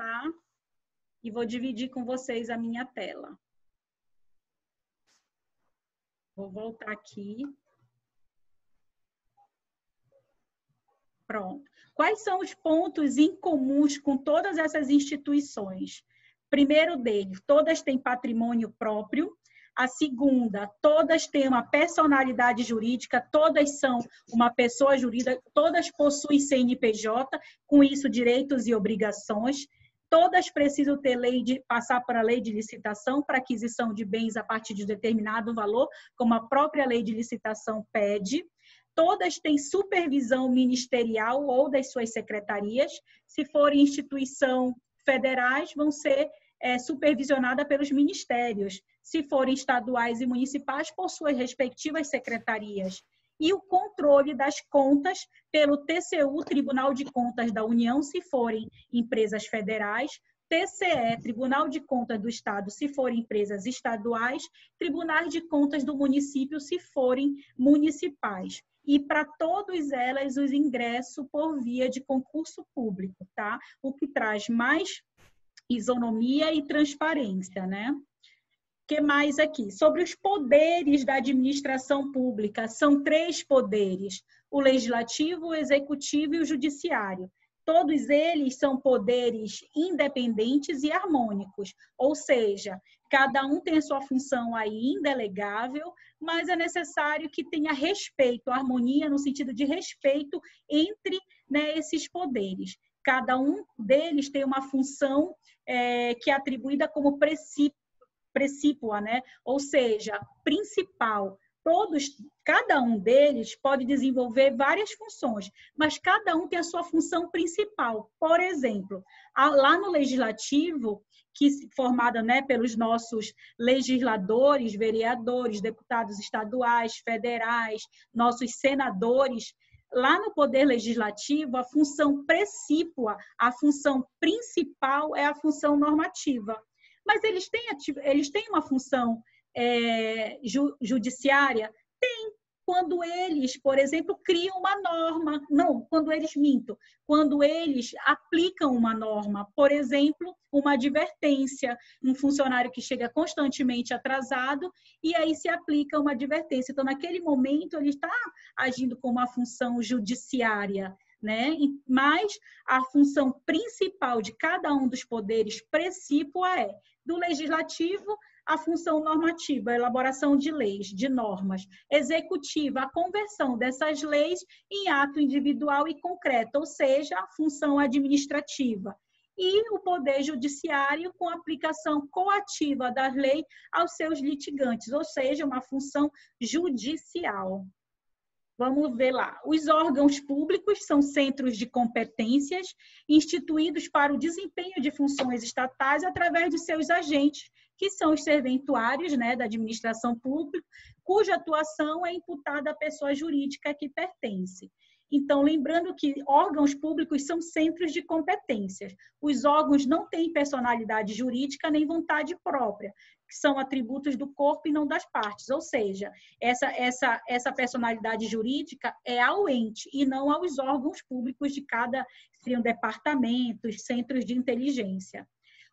voltar e vou dividir com vocês a minha tela. Vou voltar aqui. Pronto. Quais são os pontos em comuns com todas essas instituições? Primeiro deles, todas têm patrimônio próprio. A segunda, todas têm uma personalidade jurídica, todas são uma pessoa jurídica, todas possuem CNPJ, com isso direitos e obrigações. Todas precisam ter passar para a lei de licitação para aquisição de bens a partir de determinado valor, como a própria lei de licitação pede. Todas têm supervisão ministerial ou das suas secretarias. Se forem instituição federais, vão ser supervisionadas pelos ministérios. Se forem estaduais e municipais, por suas respectivas secretarias. E o controle das contas pelo TCU, Tribunal de Contas da União, se forem empresas federais, TCE, Tribunal de Contas do Estado, se forem empresas estaduais, Tribunais de Contas do município, se forem municipais. E para todas elas, os ingressos por via de concurso público, tá? O que traz mais isonomia e transparência, né? O que mais aqui? Sobre os poderes da administração pública, são 3 poderes: o legislativo, o executivo e o judiciário. Todos eles são poderes independentes e harmônicos, ou seja, cada um tem a sua função aí indelegável, mas é necessário que tenha respeito, harmonia no sentido de respeito entre, né, esses poderes. Cada um deles tem uma função que é atribuída como precípua, né? Ou seja, principal. Cada um deles pode desenvolver várias funções, mas cada um tem a sua função principal. Por exemplo, lá no legislativo, formada, né, pelos nossos legisladores, vereadores, deputados estaduais, federais, nossos senadores, lá no Poder Legislativo, a função precípua, a função principal é a função normativa. Mas eles têm uma função judiciária? Tem. Quando eles, por exemplo, criam uma norma. Não, quando eles aplicam uma norma. Por exemplo, uma advertência. Um funcionário que chega constantemente atrasado e aí se aplica uma advertência. Então, naquele momento, ele está agindo com uma função judiciária, né? Mas a função principal de cada um dos poderes precípua é do legislativo, a função normativa, a elaboração de leis, de normas. Executiva, a conversão dessas leis em ato individual e concreto, ou seja, a função administrativa. E o Poder Judiciário com a aplicação coativa das leis aos seus litigantes, ou seja, uma função judicial. Vamos ver lá. Os órgãos públicos são centros de competências instituídos para o desempenho de funções estatais através de seus agentes, que são os serventuários, né, da administração pública, cuja atuação é imputada à pessoa jurídica que pertence. Então, lembrando que órgãos públicos são centros de competências. Os órgãos não têm personalidade jurídica nem vontade própria, que são atributos do corpo e não das partes. Ou seja, essa personalidade jurídica é ao ente e não aos órgãos públicos de cada, seriam departamentos, centros de inteligência.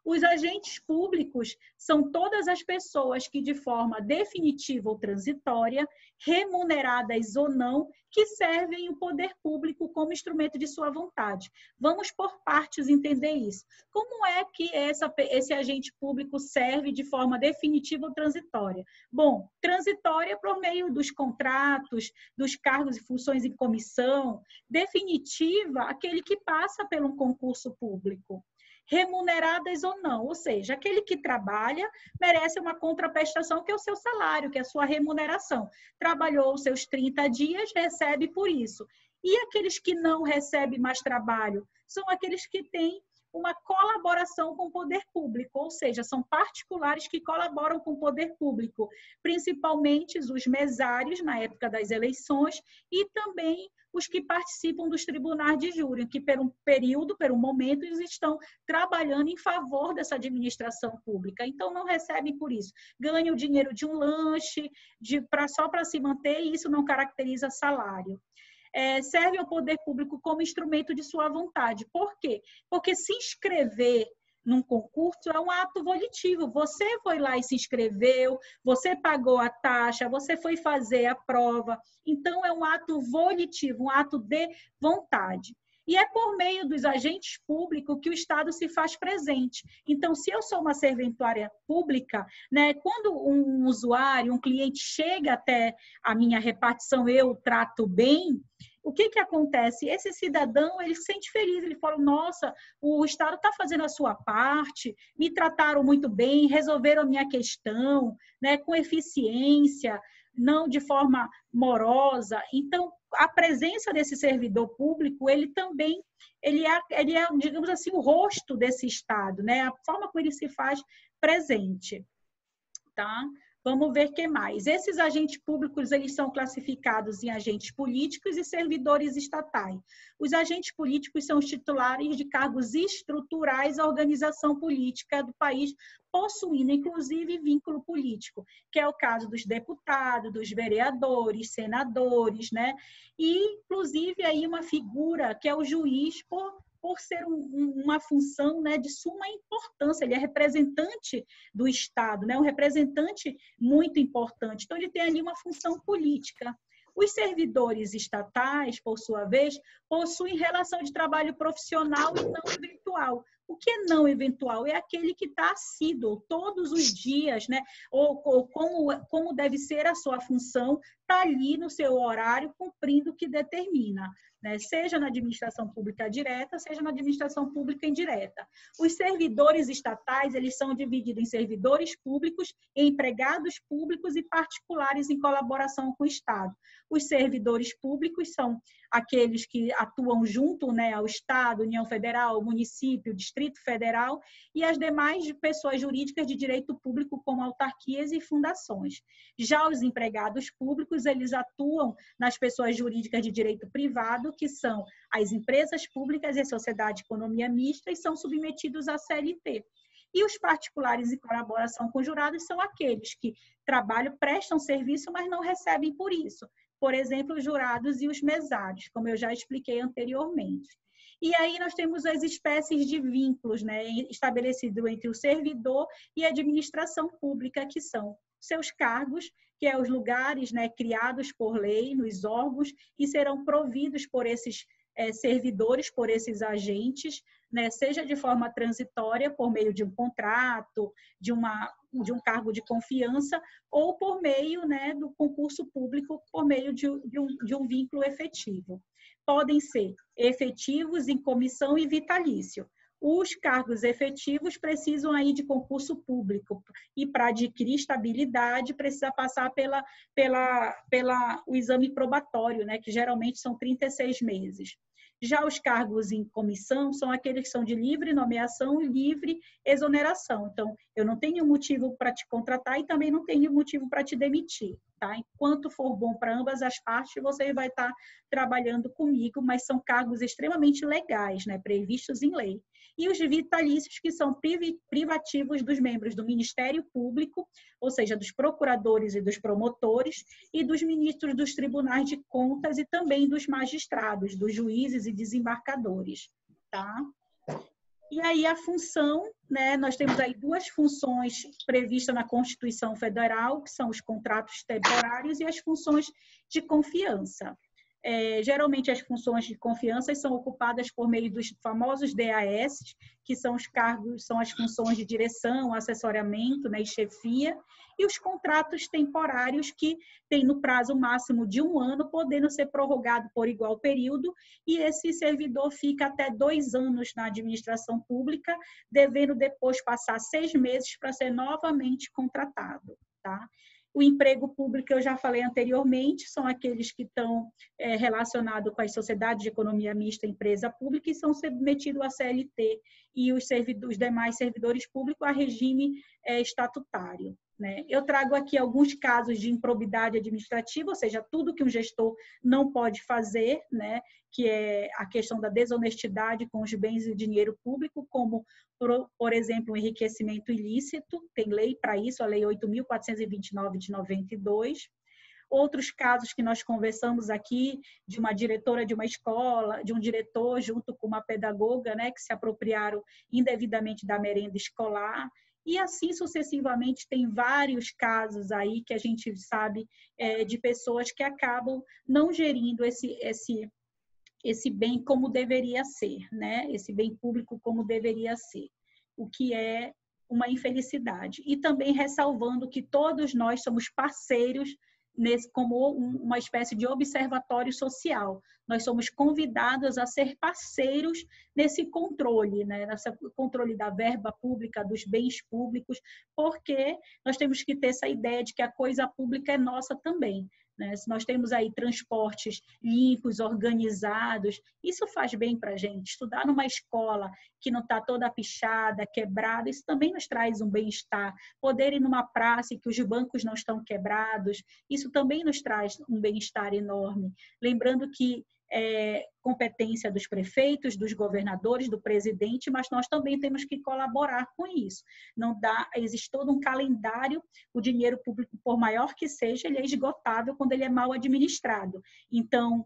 Os agentes públicos são todas as pessoas que, de forma definitiva ou transitória, remuneradas ou não, que servem o poder público como instrumento de sua vontade. Vamos por partes entender isso. Como é que esse agente público serve de forma definitiva ou transitória? Bom, transitória por meio dos contratos, dos cargos e funções em comissão. Definitiva, aquele que passa por um concurso público. Remuneradas ou não, ou seja, aquele que trabalha merece uma contraprestação, que é o seu salário, que é a sua remuneração. Trabalhou os seus 30 dias, recebe por isso. E aqueles que não recebem mais trabalho são aqueles que têm uma colaboração com o poder público, ou seja, são particulares que colaboram com o poder público, principalmente os mesários na época das eleições e também os que participam dos tribunais de júri, que por um período, por um momento, eles estão trabalhando em favor dessa administração pública, então não recebem por isso. Ganham o dinheiro de um lanche, só para se manter, e isso não caracteriza salário. Serve ao poder público como instrumento de sua vontade. Por quê? Porque se inscrever num concurso é um ato volitivo. Você foi lá e se inscreveu, você pagou a taxa, você foi fazer a prova. Então, é um ato volitivo, um ato de vontade. E é por meio dos agentes públicos que o Estado se faz presente. Então, se eu sou uma serventuária pública, né, quando um usuário, um cliente chega até a minha repartição, eu trato bem, o que acontece? Esse cidadão, ele se sente feliz, ele fala, nossa, o Estado está fazendo a sua parte, me trataram muito bem, resolveram a minha questão, né, com eficiência, não de forma morosa. Então, a presença desse servidor público, ele também, ele é, digamos assim, o rosto desse Estado, né? A forma como ele se faz presente, tá? Vamos ver o que mais. Esses agentes públicos, eles são classificados em agentes políticos e servidores estatais. Os agentes políticos são os titulares de cargos estruturais à organização política do país, possuindo, inclusive, vínculo político, que é o caso dos deputados, dos vereadores, senadores, né? E, inclusive, aí uma figura que é o juiz por ser uma função, né, de suma importância, ele é representante do Estado, né, um representante muito importante. Então, ele tem ali uma função política. Os servidores estatais, por sua vez, possuem relação de trabalho profissional e não eventual. O que é não eventual? É aquele que está assíduo todos os dias, né? Ou como deve ser a sua função, está ali no seu horário, cumprindo o que determina, né? Seja na administração pública direta, seja na administração pública indireta. Os servidores estatais, eles são divididos em servidores públicos, empregados públicos e particulares em colaboração com o Estado. Os servidores públicos são aqueles que atuam junto, né, ao Estado, União Federal, município, Distrito Federal e as demais pessoas jurídicas de direito público, como autarquias e fundações. Já os empregados públicos, eles atuam nas pessoas jurídicas de direito privado, que são as empresas públicas e a sociedade de economia mista, e são submetidos à CLT. E os particulares em colaboração com jurados são aqueles que trabalham, prestam serviço, mas não recebem por isso. Por exemplo, os jurados e os mesários, como eu já expliquei anteriormente. E aí nós temos as espécies de vínculos, né, estabelecidos entre o servidor e a administração pública, que são seus cargos, que é os lugares, né, criados por lei nos órgãos e serão providos por esses servidores, por esses agentes, né, seja de forma transitória, por meio de um contrato, de um cargo de confiança, ou por meio, né, do concurso público, por meio de um vínculo efetivo. Podem ser efetivos em comissão e vitalício. Os cargos efetivos precisam aí de concurso público e para adquirir estabilidade precisa passar o exame probatório, né, que geralmente são 36 meses. Já os cargos em comissão são aqueles que são de livre nomeação e livre exoneração. Então, eu não tenho motivo para te contratar e também não tenho motivo para te demitir, tá? Enquanto for bom para ambas as partes, você vai estar trabalhando comigo, mas são cargos extremamente legais, né, previstos em lei. E os vitalícios, que são privativos dos membros do Ministério Público, ou seja, dos procuradores e dos promotores, e dos ministros dos tribunais de contas e também dos magistrados, dos juízes e desembargadores, tá? E aí a função, né, nós temos aí duas funções previstas na Constituição Federal, que são os contratos temporários e as funções de confiança. Geralmente as funções de confiança são ocupadas por meio dos famosos DAS, que são os cargos, são as funções de direção, assessoramento, né, e chefia, e os contratos temporários, que têm no prazo máximo de 1 ano, podendo ser prorrogado por igual período, e esse servidor fica até 2 anos na administração pública, devendo depois passar 6 meses para ser novamente contratado, tá? O emprego público, eu já falei anteriormente, são aqueles que estão relacionados com as sociedades de economia mista, empresa pública, e são submetidos à CLT, e os demais servidores públicos a regime estatutário, né? Eu trago aqui alguns casos de improbidade administrativa, ou seja, tudo que um gestor não pode fazer, né, que é a questão da desonestidade com os bens e o dinheiro público, como, por exemplo, o enriquecimento ilícito, tem lei para isso, a Lei 8.429 de 92, Outros casos que nós conversamos aqui, de uma diretora de uma escola, de um diretor junto com uma pedagoga, né, que se apropriaram indevidamente da merenda escolar. E assim sucessivamente tem vários casos aí que a gente sabe de pessoas que acabam não gerindo esse bem como deveria ser, né? Esse bem público como deveria ser, o que é uma infelicidade. E também ressalvando que todos nós somos parceiros como uma espécie de observatório social. Nós somos convidados a ser parceiros nesse controle, né? Nesse controle da verba pública, dos bens públicos, porque nós temos que ter essa ideia de que a coisa pública é nossa também. Se nós temos aí transportes limpos, organizados, isso faz bem para a gente. Estudar numa escola que não está toda pichada, quebrada, isso também nos traz um bem-estar. Poder ir numa praça e que os bancos não estão quebrados, isso também nos traz um bem-estar enorme. Lembrando que competência dos prefeitos, dos governadores, do presidente, mas nós também temos que colaborar com isso. Não dá, existe todo um calendário, o dinheiro público, por maior que seja, ele é esgotável quando ele é mal administrado. Então,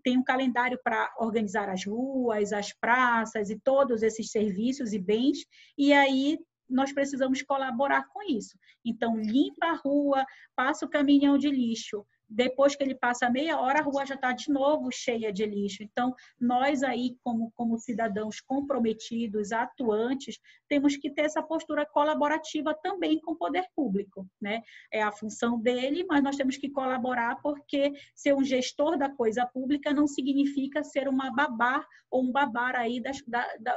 tem um calendário para organizar as ruas, as praças e todos esses serviços e bens, e aí nós precisamos colaborar com isso. Então, limpa a rua, passa o caminhão de lixo, depois que ele passa meia hora, a rua já está de novo cheia de lixo. Então, nós aí, como cidadãos comprometidos, atuantes, temos que ter essa postura colaborativa também com o poder público, né? É a função dele, mas nós temos que colaborar, porque ser um gestor da coisa pública não significa ser uma babá ou um babar aí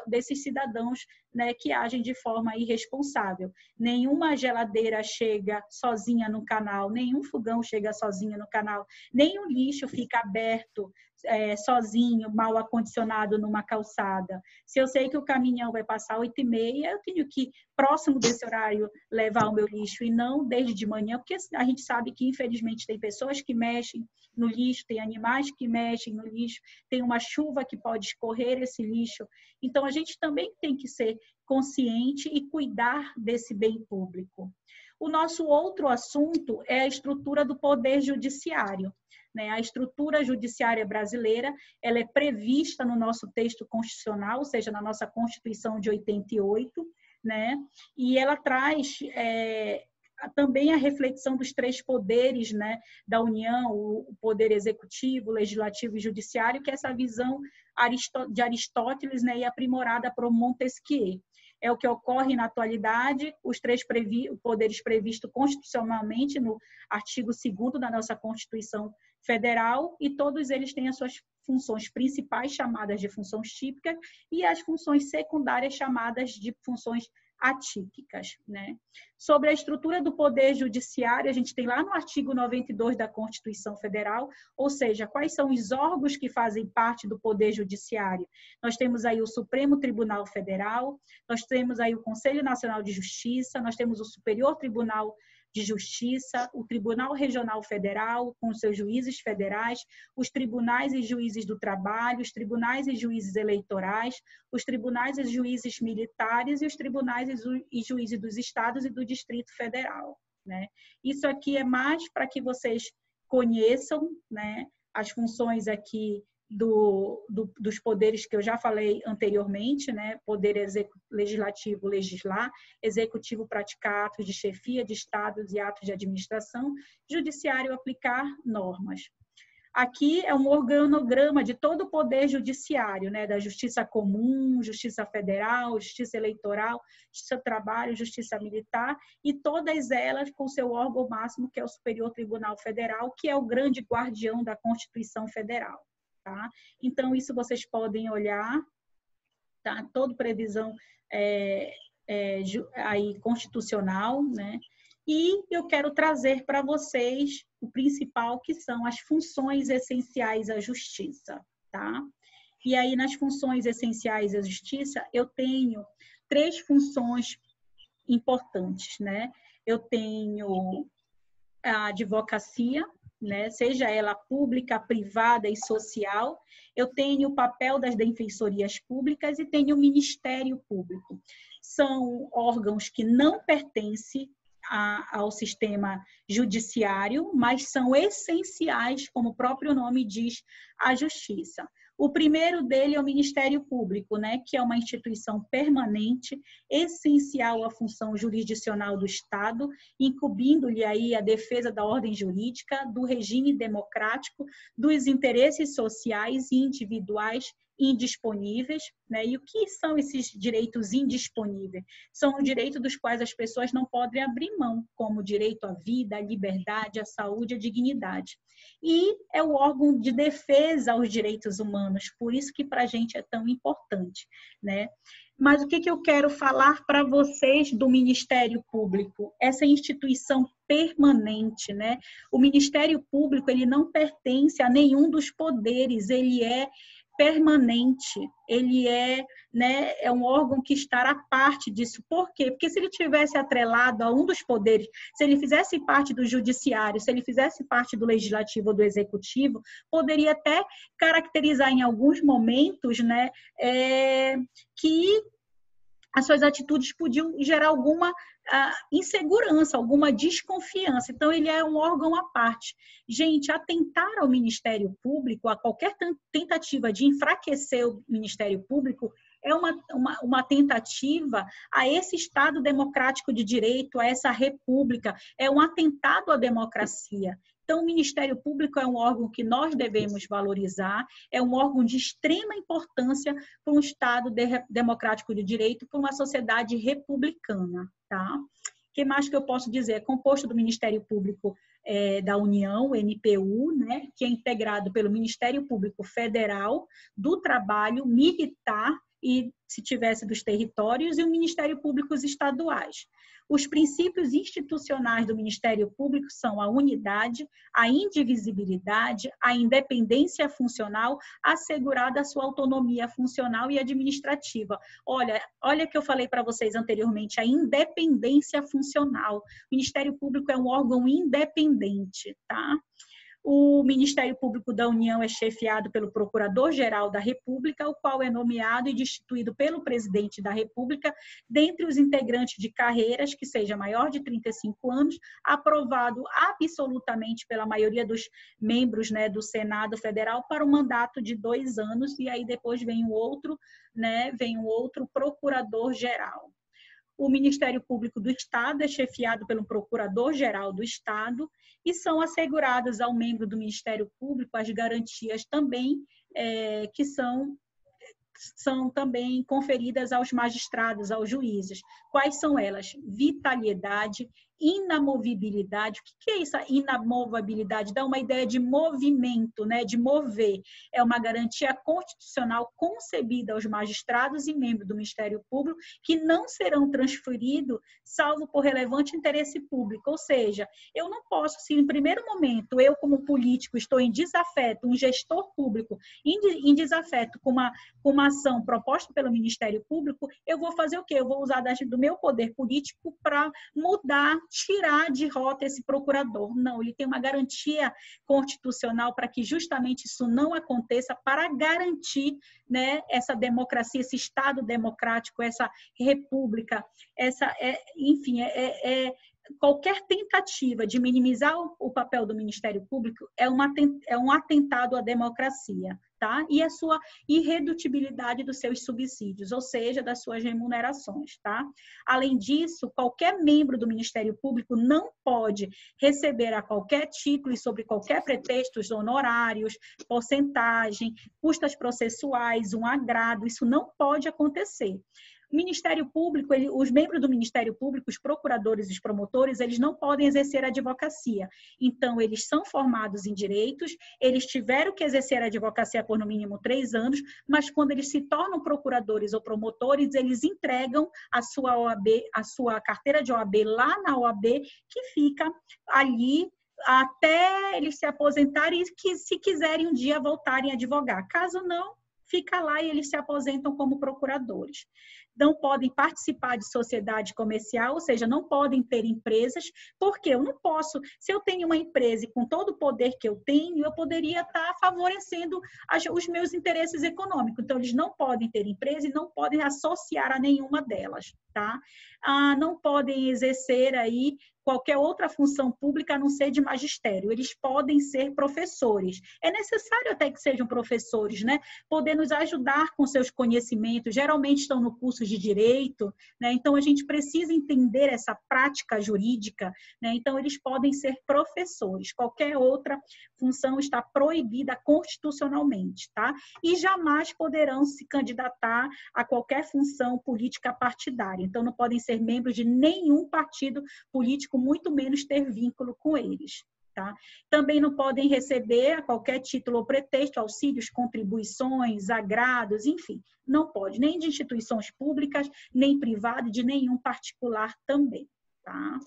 desses cidadãos, né, que agem de forma irresponsável. Nenhuma geladeira chega sozinha no canal, nenhum fogão chega sozinho no canal, nem o lixo fica aberto sozinho, mal acondicionado numa calçada. Se eu sei que o caminhão vai passar 8h30, eu tenho que, próximo desse horário, levar o meu lixo e não desde de manhã, porque a gente sabe que, infelizmente, tem pessoas que mexem no lixo, tem animais que mexem no lixo, tem uma chuva que pode escorrer esse lixo. Então, a gente também tem que ser consciente e cuidar desse bem público. O nosso outro assunto é a estrutura do poder judiciário. A estrutura judiciária brasileira, ela é prevista no nosso texto constitucional, ou seja, na nossa Constituição de 88, né? E ela traz também a reflexão dos três poderes, né, da União, o poder executivo, legislativo e judiciário, que é essa visão de Aristóteles, né, e aprimorada por Montesquieu. É o que ocorre na atualidade, os três poderes previstos constitucionalmente no artigo 2º da nossa Constituição Federal, e todos eles têm as suas funções principais, chamadas de funções típicas, e as funções secundárias, chamadas de funções atípicas, né? Sobre a estrutura do Poder Judiciário, a gente tem lá no artigo 92 da Constituição Federal, ou seja, quais são os órgãos que fazem parte do Poder Judiciário. Nós temos aí o Supremo Tribunal Federal, nós temos aí o Conselho Nacional de Justiça, nós temos o Superior Tribunal de Justiça, o Tribunal Regional Federal, com seus juízes federais, os tribunais e juízes do trabalho, os tribunais e juízes eleitorais, os tribunais e juízes militares e os tribunais e juízes dos estados e do Distrito Federal, né? Isso aqui é mais para que vocês conheçam, né, as funções aqui dos poderes que eu já falei anteriormente, né? Poder legislativo, legislar, executivo, praticar atos de chefia de estados e atos de administração, judiciário, aplicar normas. Aqui é um organograma de todo o poder judiciário, né? Da Justiça Comum, Justiça Federal, Justiça Eleitoral, Justiça do Trabalho, Justiça Militar, e todas elas com seu órgão máximo, que é o Superior Tribunal Federal, que é o grande guardião da Constituição Federal. Tá? Então, isso vocês podem olhar, tá? Toda previsão aí constitucional, né? E eu quero trazer para vocês o principal, que são as funções essenciais à justiça, tá? E aí, nas funções essenciais à justiça, eu tenho 3 funções importantes, né? Eu tenho a advocacia, né? Seja ela pública, privada e social. Eu tenho o papel das defensorias públicas e tenho o Ministério Público. São órgãos que não pertencem ao sistema judiciário, mas são essenciais, como o próprio nome diz, à justiça. O primeiro dele é o Ministério Público, né, que é uma instituição permanente, essencial à função jurisdicional do Estado, incumbindo-lhe aí a defesa da ordem jurídica, do regime democrático, dos interesses sociais e individuais indisponíveis, né? E o que são esses direitos indisponíveis? São os direitos dos quais as pessoas não podem abrir mão, como o direito à vida, à liberdade, à saúde, à dignidade. E é o órgão de defesa aos direitos humanos, por isso que para a gente é tão importante, né? Mas o que eu quero falar para vocês do Ministério Público? Essa instituição permanente, né? O Ministério Público, ele não pertence a nenhum dos poderes, ele é permanente, ele é, né, é um órgão que está à parte disso. Por quê? Porque se ele tivesse atrelado a um dos poderes, se ele fizesse parte do judiciário, se ele fizesse parte do legislativo ou do executivo, poderia até caracterizar em alguns momentos, né, que as suas atitudes podiam gerar alguma insegurança, alguma desconfiança. Então, ele é um órgão à parte. Gente, atentar ao Ministério Público, a qualquer tentativa de enfraquecer o Ministério Público, é uma tentativa a esse Estado democrático de direito, a essa república, é um atentado à democracia. Então, o Ministério Público é um órgão que nós devemos valorizar, é um órgão de extrema importância para um Estado democrático de direito, para uma sociedade republicana. Tá? O que mais que eu posso dizer? É composto do Ministério Público da União, o MPU, né, que é integrado pelo Ministério Público Federal, do Trabalho, Militar e, se tivesse, dos territórios, e o Ministério Público estaduais. Os princípios institucionais do Ministério Público são a unidade, a indivisibilidade, a independência funcional, assegurada a sua autonomia funcional e administrativa. Olha que eu falei para vocês anteriormente, a independência funcional. O Ministério Público é um órgão independente, tá? O Ministério Público da União é chefiado pelo Procurador-Geral da República, o qual é nomeado e destituído pelo Presidente da República, dentre os integrantes de carreiras que seja maior de 35 anos, aprovado absolutamente pela maioria dos membros, né, do Senado Federal para um mandato de 2 anos, e aí depois vem o outro, né, Procurador-Geral. O Ministério Público do Estado é chefiado pelo Procurador-Geral do Estado e são asseguradas ao membro do Ministério Público as garantias também que são também conferidas aos magistrados, aos juízes. Quais são elas? Vitalidade, inamovibilidade. O que é essa inamovibilidade? Dá uma ideia de movimento, né? De mover. É uma garantia constitucional concebida aos magistrados e membros do Ministério Público que não serão transferidos, salvo por relevante interesse público. Ou seja, eu não posso, se em primeiro momento eu, como político, estou em desafeto, um gestor público em desafeto com uma ação proposta pelo Ministério Público, eu vou fazer o quê? Eu vou usar do meu poder político para mudar, tirar de rota esse procurador. Não, ele tem uma garantia constitucional para que justamente isso não aconteça, para garantir, né, essa democracia, esse Estado democrático, essa república, enfim, qualquer tentativa de minimizar o papel do Ministério Público é um atentado à democracia, tá? E a sua irredutibilidade dos seus subsídios, ou seja, das suas remunerações, tá? Além disso, qualquer membro do Ministério Público não pode receber a qualquer título e sob qualquer pretexto honorários, porcentagem, custas processuais, um agrado, isso não pode acontecer. O Ministério Público, os membros do Ministério Público, os procuradores e os promotores, eles não podem exercer a advocacia. Então, eles são formados em direitos, eles tiveram que exercer a advocacia por no mínimo 3 anos, mas quando eles se tornam procuradores ou promotores, eles entregam a sua OAB, a sua carteira de OAB lá na OAB, que fica ali até eles se aposentarem e que, se quiserem um dia, voltarem a advogar. Caso não, fica lá e eles se aposentam como procuradores. Não podem participar de sociedade comercial, ou seja, não podem ter empresas, porque eu não posso, se eu tenho uma empresa e com todo o poder que eu tenho, eu poderia estar favorecendo os meus interesses econômicos. Então, eles não podem ter empresa e não podem associar a nenhuma delas, tá? Não podem exercer aí qualquer outra função pública a não ser de magistério. Eles podem ser professores. É necessário até que sejam professores, né? Poder nos ajudar com seus conhecimentos. Geralmente estão no curso de direito, né? Então a gente precisa entender essa prática jurídica, né? Então eles podem ser professores. Qualquer outra função está proibida constitucionalmente, tá? E jamais poderão se candidatar a qualquer função política partidária. Então não podem ser membros de nenhum partido político, muito menos ter vínculo com eles. Tá? Também não podem receber, a qualquer título ou pretexto, auxílios, contribuições, agrados, enfim, não pode, nem de instituições públicas, nem privadas, de nenhum particular também. Tá?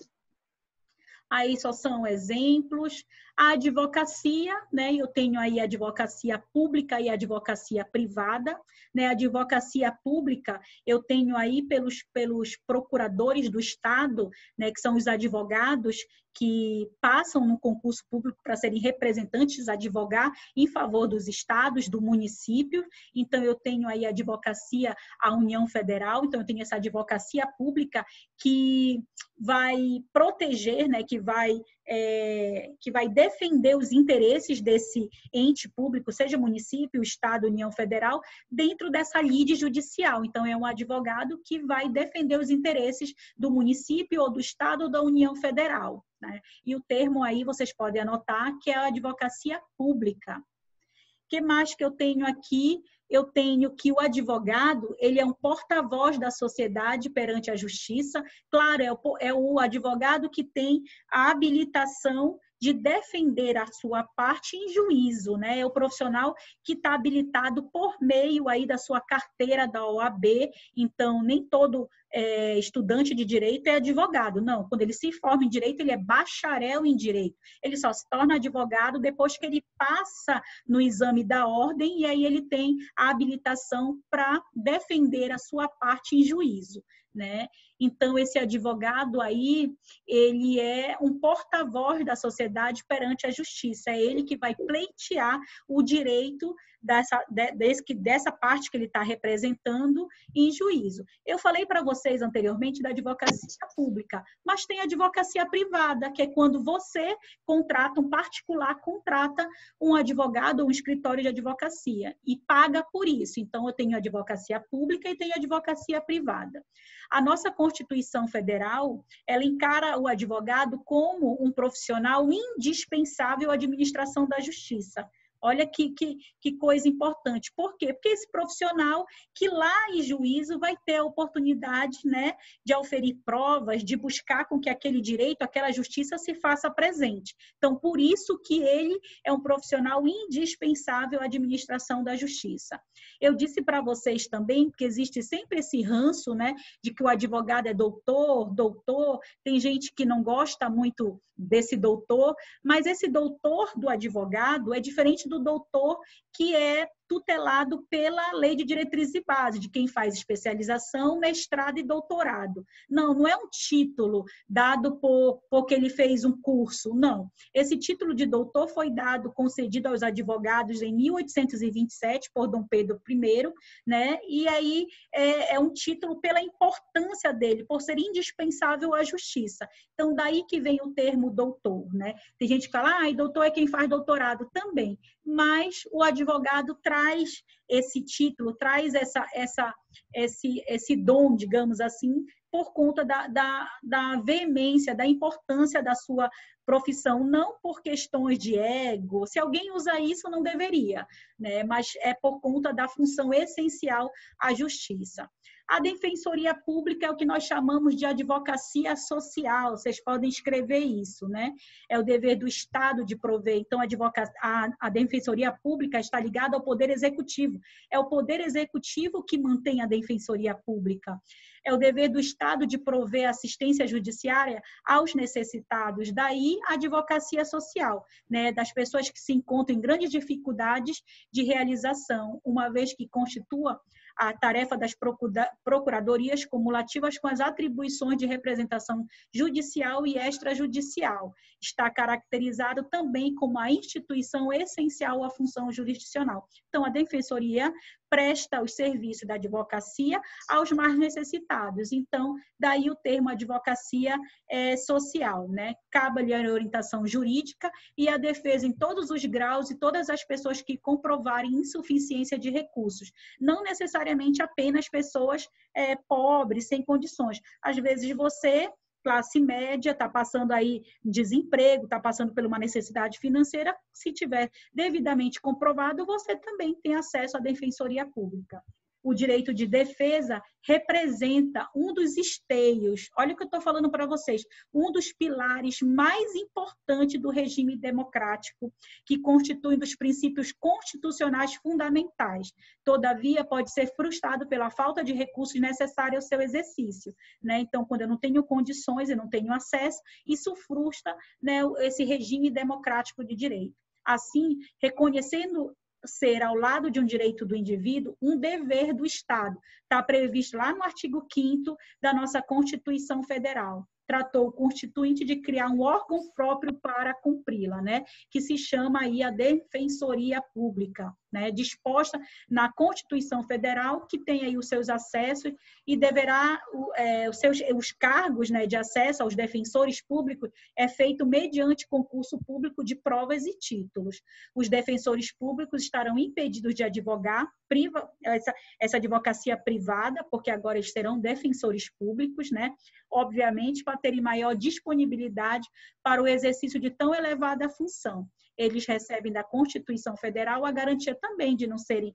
Aí só são exemplos. A advocacia, né? Eu tenho aí a advocacia pública e a advocacia privada, né? A advocacia pública, eu tenho aí pelos procuradores do Estado, né? Que são os advogados que passam no concurso público para serem representantes, advogar em favor dos estados, do município. Então, eu tenho aí a advocacia à União Federal, então eu tenho essa advocacia pública que vai proteger, né? Que vai defender os interesses desse ente público, seja município, estado, União Federal, dentro dessa lide judicial. Então, é um advogado que vai defender os interesses do município ou do estado ou da União Federal, né? E o termo aí vocês podem anotar que é a advocacia pública. O que mais que eu tenho aqui? Eu tenho que o advogado, ele é um porta-voz da sociedade perante a justiça. Claro, é o advogado que tem a habilitação de defender a sua parte em juízo, né? É o profissional que está habilitado por meio aí da sua carteira da OAB. Então, nem todo estudante de direito é advogado, não. Quando ele se forma em direito, ele é bacharel em direito. Ele só se torna advogado depois que ele passa no exame da ordem e aí ele tem a habilitação para defender a sua parte em juízo, né? Então, esse advogado aí, ele é um porta-voz da sociedade perante a justiça. É ele que vai pleitear o direito dessa parte que ele está representando em juízo. Eu falei para vocês anteriormente da advocacia pública, mas tem a advocacia privada, que é quando você contrata, um particular contrata um advogado ou um escritório de advocacia e paga por isso. Então, eu tenho advocacia pública e tenho advocacia privada. A nossa Constituição Federal, ela encara o advogado como um profissional indispensável à administração da justiça. Olha que coisa importante. Por quê? Porque esse profissional que lá em juízo vai ter a oportunidade, né, de auferir provas, de buscar com que aquele direito, aquela justiça se faça presente. Então, por isso que ele é um profissional indispensável à administração da justiça. Eu disse para vocês também que existe sempre esse ranço, né, de que o advogado é doutor, tem gente que não gosta muito desse doutor, mas esse doutor do advogado é diferente do doutor que é tutelado pela Lei de Diretrizes e Bases, de quem faz especialização, mestrado e doutorado. Não é um título dado porque ele fez um curso, não. Esse título de doutor foi concedido aos advogados em 1827 por Dom Pedro I, né? E aí é um título pela importância dele, por ser indispensável à justiça. Então, daí que vem o termo doutor, né? Tem gente que fala, doutor é quem faz doutorado também, mas o advogado traz esse título, traz esse dom, digamos assim, por conta da veemência, da importância da sua profissão, não por questões de ego. Se alguém usa isso, não deveria, né? Mas é por conta da função essencial à justiça. A defensoria pública é o que nós chamamos de advocacia social, vocês podem escrever isso, né? É o dever do Estado de prover. Então, a defensoria pública está ligada ao Poder Executivo. É o Poder Executivo que mantém a defensoria pública. É o dever do Estado de prover assistência judiciária aos necessitados. Daí, a advocacia social, né? Das pessoas que se encontram em grandes dificuldades de realização, uma vez que constitua a tarefa das procuradorias cumulativas com as atribuições de representação judicial e extrajudicial. Está caracterizado também como a instituição essencial à função jurisdicional. Então, a defensoria presta os serviços da advocacia aos mais necessitados. Então, daí o termo advocacia social, né? Cabe-lhe a orientação jurídica e a defesa em todos os graus e todas as pessoas que comprovarem insuficiência de recursos. Não necessariamente apenas pessoas pobres, sem condições. Às vezes você, classe média, está passando aí desemprego, está passando por uma necessidade financeira, se tiver devidamente comprovado, você também tem acesso à defensoria pública. O direito de defesa representa um dos esteios, olha o que eu estou falando para vocês, um dos pilares mais importantes do regime democrático, que constitui um dos princípios constitucionais fundamentais. Todavia, pode ser frustrado pela falta de recursos necessários ao seu exercício, né? Então, quando eu não tenho condições, eu não tenho acesso, isso frustra, né, esse regime democrático de direito. Assim, reconhecendo ser, ao lado de um direito do indivíduo, um dever do Estado. Está previsto lá no artigo 5º da nossa Constituição Federal. Tratou o Constituinte de criar um órgão próprio para cumpri-la, né? Que se chama aí a Defensoria Pública, né? Disposta na Constituição Federal, que tem aí os seus acessos e deverá, os cargos, né, de acesso aos defensores públicos é feito mediante concurso público de provas e títulos. Os defensores públicos estarão impedidos de advogar essa advocacia privada, porque agora eles serão defensores públicos, né? Obviamente, para terem maior disponibilidade para o exercício de tão elevada função. Eles recebem da Constituição Federal a garantia também de não serem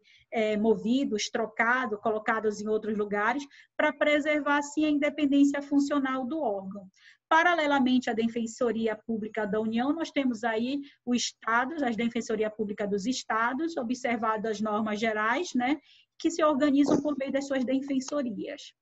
movidos, trocados, colocados em outros lugares, para preservar, assim, a independência funcional do órgão. Paralelamente à Defensoria Pública da União, nós temos aí o Estado, a Defensoria Pública dos Estados, observado as normas gerais, né, que se organizam por meio das suas defensorias.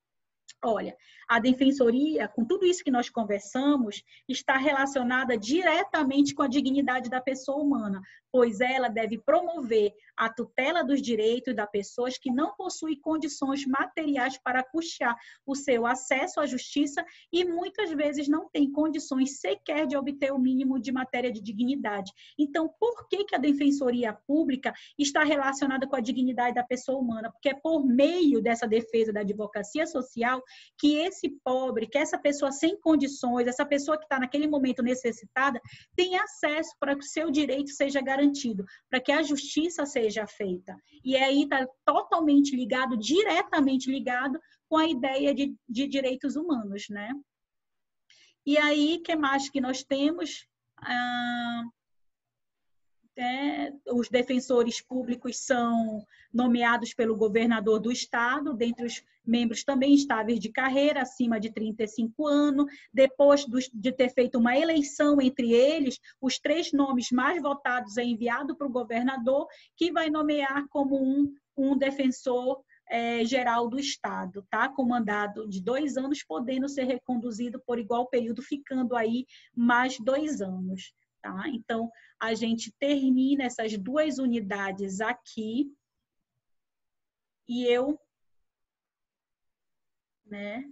Olha, a defensoria, com tudo isso que nós conversamos, está relacionada diretamente com a dignidade da pessoa humana, pois ela deve promover a tutela dos direitos das pessoas que não possuem condições materiais para custear o seu acesso à justiça e muitas vezes não tem condições sequer de obter o mínimo de matéria de dignidade. Então, por que a defensoria pública está relacionada com a dignidade da pessoa humana? Porque é por meio dessa defesa da advocacia social que esse pobre, que essa pessoa sem condições, essa pessoa que está naquele momento necessitada, tem acesso para que o seu direito seja garantido, para que a justiça seja feita. E aí está totalmente ligado, diretamente ligado com a ideia de direitos humanos, né? E aí, o que mais que nós temos? Os defensores públicos são nomeados pelo governador do estado, dentre os membros também estáveis de carreira, acima de 35 anos. Depois de ter feito uma eleição entre eles, os 3 nomes mais votados é enviado para o governador, que vai nomear como um defensor geral do Estado, tá? Com mandado de 2 anos, podendo ser reconduzido por igual período, ficando aí mais 2 anos. Tá? Então, a gente termina essas 2 unidades aqui e eu, né,